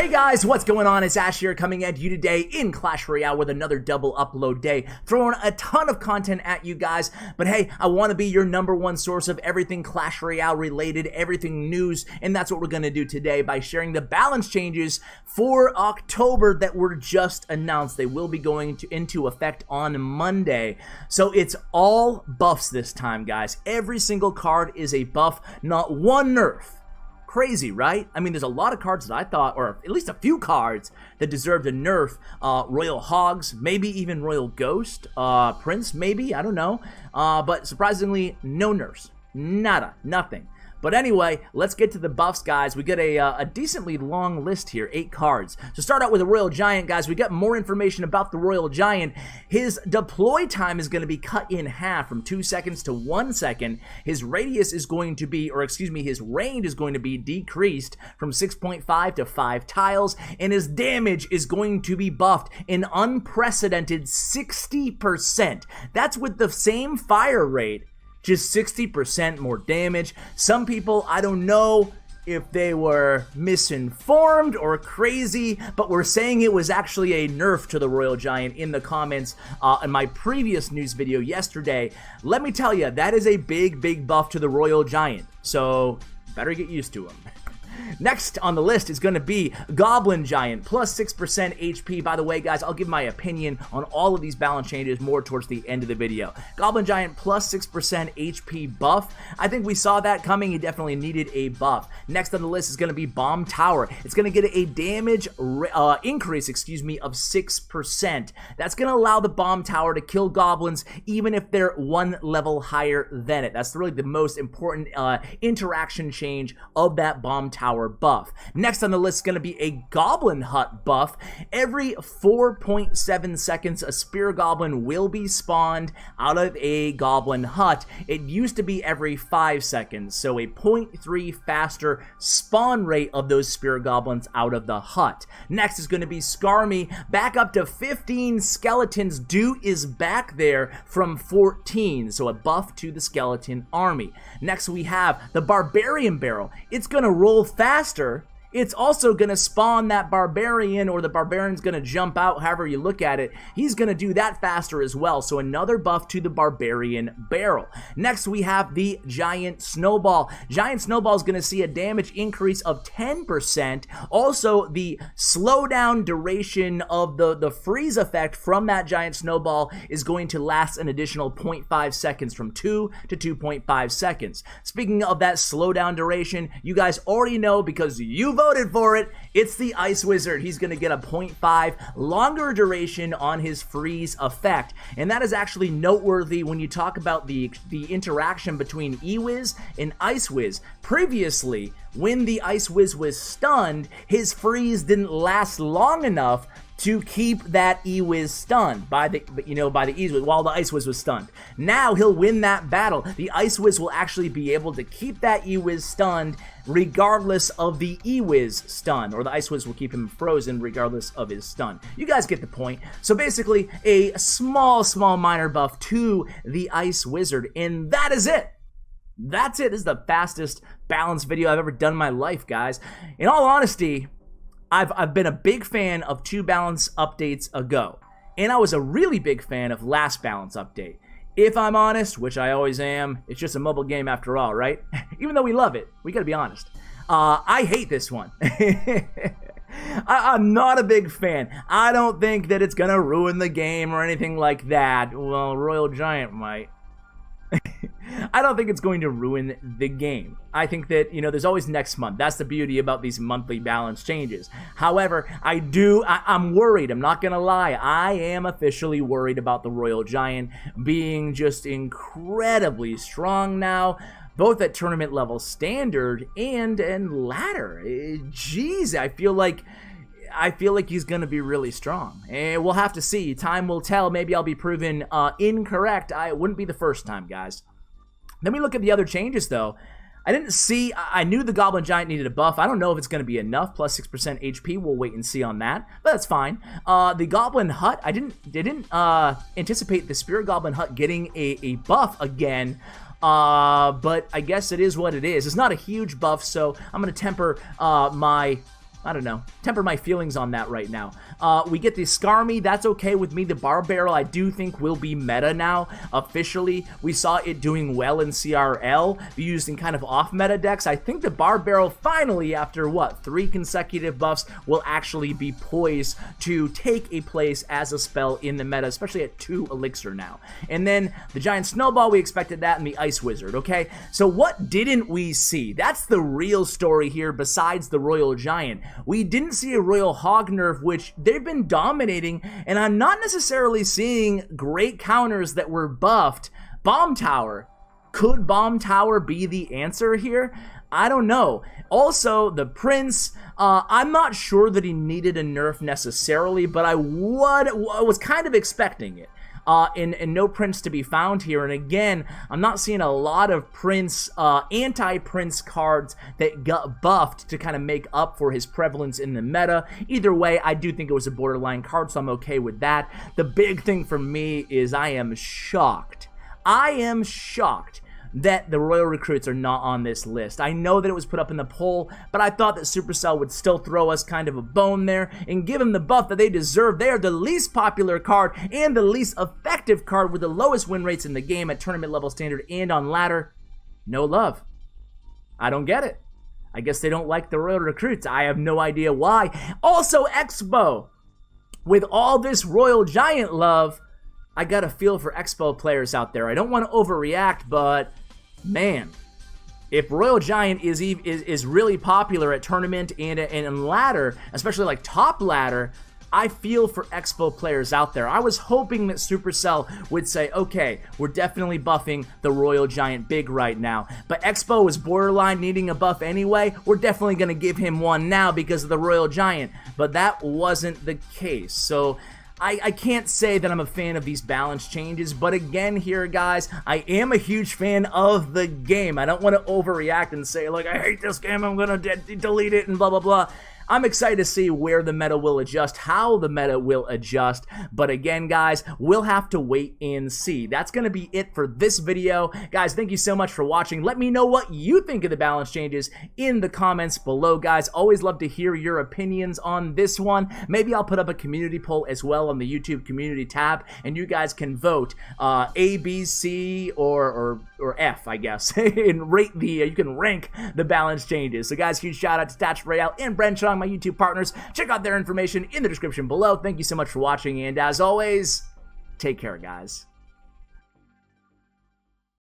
Hey guys, what's going on? It's Ash here coming at you today in Clash Royale with another double upload day, throwing a ton of content at you guys. But hey, I want to be your #1 source of everything Clash Royale related, everything news, and that's what we're going to do today by sharing the balance changes for October that were just announced. They will be going into effect on Monday. So it's all buffs this time, guys. Every single card is a buff, not one nerf. Crazy, right? I mean, there's a lot of cards that I thought, or at least a few cards that deserved a nerf. Royal Hogs, maybe even Royal Ghost, Prince, maybe, I don't know. But surprisingly, no nerfs. Nada, nothing. But anyway, let's get to the buffs, guys. We got a decently long list here, 8 cards. So start out with the Royal Giant, guys. We got more information about the Royal Giant. His deploy time is going to be cut in half from 2 seconds to 1 second. His radius is going to be, or excuse me, his range is going to be decreased from 6.5 to 5 tiles. And his damage is going to be buffed an unprecedented 60%. That's with the same fire rate. Just 60% more damage. Some people, I don't know if they were misinformed or crazy, but were saying it was actually a nerf to the Royal Giant in the comments in my previous news video yesterday. Let me tell you, that is a big buff to the Royal Giant. So, better get used to him. Next on the list is going to be Goblin Giant, plus 6% HP. By the way, guys, I'll give my opinion on all of these balance changes more towards the end of the video. Goblin Giant, plus 6% HP buff. I think we saw that coming. He definitely needed a buff. Next on the list is going to be Bomb Tower. It's going to get a damage increase, excuse me, of 6%. That's going to allow the Bomb Tower to kill goblins even if they're 1 level higher than it. That's really the most important interaction change of that Bomb Tower buff. Next on the list is going to be a Goblin Hut buff. Every 4.7 seconds, a Spear Goblin will be spawned out of a Goblin Hut. It used to be every 5 seconds, so a 0.3 faster spawn rate of those Spear Goblins out of the hut. Next is going to be Skarmy, back up to 15 skeletons. Due is back there from 14, so a buff to the skeleton army. Next we have the Barbarian Barrel. It's going to roll faster. It's also going to spawn that Barbarian, or the Barbarian's going to jump out, however you look at it. He's going to do that faster as well, so another buff to the Barbarian Barrel. Next, we have the Giant Snowball. Giant Snowball is going to see a damage increase of 10%. Also, the slowdown duration of the freeze effect from that Giant Snowball is going to last an additional 0.5 seconds, from 2 to 2.5 seconds. Speaking of that slowdown duration, you guys already know because you voted for it. It's the Ice Wizard. He's going to get a 0.5 longer duration on his freeze effect. And that is actually noteworthy when you talk about the interaction between E-Wiz and Ice Wiz. Previously, when the Ice Wiz was stunned, his freeze didn't last long enough to keep that E-Wiz stunned by the E-Wiz while the Ice Wiz was stunned. Now he'll win that battle. The Ice Wiz will actually be able to keep that E-Wiz stunned regardless of the E-Wiz stun, or the Ice Wiz will keep him frozen regardless of his stun. You guys get the point. So basically, a small minor buff to the Ice Wizard, and that is it. That's it. This is the fastest balanced video I've ever done in my life, guys. In all honesty, I've been a big fan of 2 balance updates ago, and I was a really big fan of last balance update. If I'm honest, which I always am, it's just a mobile game after all, right? Even though we love it, we gotta be honest. I hate this one. I'm not a big fan. I don't think that it's gonna ruin the game or anything like that. Well, Royal Giant might. I don't think it's going to ruin the game. I think that, there's always next month. That's the beauty about these monthly balance changes. However, I'm worried. I'm not going to lie. I am officially worried about the Royal Giant being just incredibly strong now, both at tournament level standard and ladder. Jeez, I feel like he's going to be really strong. And we'll have to see. Time will tell. Maybe I'll be proven incorrect. It wouldn't be the first time, guys. Then we look at the other changes, though. I knew the Goblin Giant needed a buff. I don't know if it's going to be enough, plus 6% HP. We'll wait and see on that, but that's fine. The Goblin Hut, I didn't anticipate the Spirit Goblin Hut getting a buff again. But I guess it is what it is. It's not a huge buff, so I'm going to temper my I don't know. Temper my feelings on that right now. We get the Skarmy. That's okay with me. The Barb Barrel, I do think, will be meta now. Officially, we saw it doing well in CRL, used in kind of off-meta decks. I think the Barb Barrel finally, after, what, 3 consecutive buffs, will actually be poised to take a place as a spell in the meta, especially at 2 Elixir now. And then the Giant Snowball, we expected that, and the Ice Wizard, okay? So what didn't we see? That's the real story here besides the Royal Giant. We didn't see a Royal Hog nerf, which they've been dominating, and I'm not necessarily seeing great counters that were buffed. Bomb Tower. Could Bomb Tower be the answer here? I don't know. Also, the Prince, I'm not sure that he needed a nerf necessarily, but I was kind of expecting it. And no Prince to be found here. And again, I'm not seeing a lot of Prince, anti-Prince cards that got buffed to kind of make up for his prevalence in the meta. Either way, I do think it was a borderline card, so I'm okay with that. The big thing for me is I am shocked. I am shocked that the Royal Recruits are not on this list. I know that it was put up in the poll, but I thought that Supercell would still throw us kind of a bone there and give them the buff that they deserve. They are the least popular card and the least effective card with the lowest win rates in the game at tournament level standard and on ladder. No love. I don't get it. I guess they don't like the Royal Recruits. I have no idea why. Also, Expo. With all this Royal Giant love, I got a feel for Expo players out there. I don't want to overreact, but man, if Royal Giant is really popular at tournament and in ladder, especially like top ladder, I feel for Expo players out there. I was hoping that Supercell would say, okay, we're definitely buffing the Royal Giant big right now. But Expo is borderline needing a buff anyway. We're definitely going to give him one now because of the Royal Giant. But that wasn't the case. So I can't say that I'm a fan of these balance changes, but again here, guys, I am a huge fan of the game. I don't want to overreact and say, like, I hate this game, I'm going to delete it and blah, blah, blah. I'm excited to see where the meta will adjust, how the meta will adjust, but again, guys, we'll have to wait and see. That's going to be it for this video. Guys, thank you so much for watching. Let me know what you think of the balance changes in the comments below, guys. Always love to hear your opinions on this one. Maybe I'll put up a community poll as well on the YouTube community tab, and you guys can vote A, B, C, or F, I guess, and rate the, you can rank the balance changes. So guys, huge shout out to Untitled Royale and Bren Chong, my YouTube partners. Check out their information in the description below. Thank you so much for watching, and as always, take care, guys.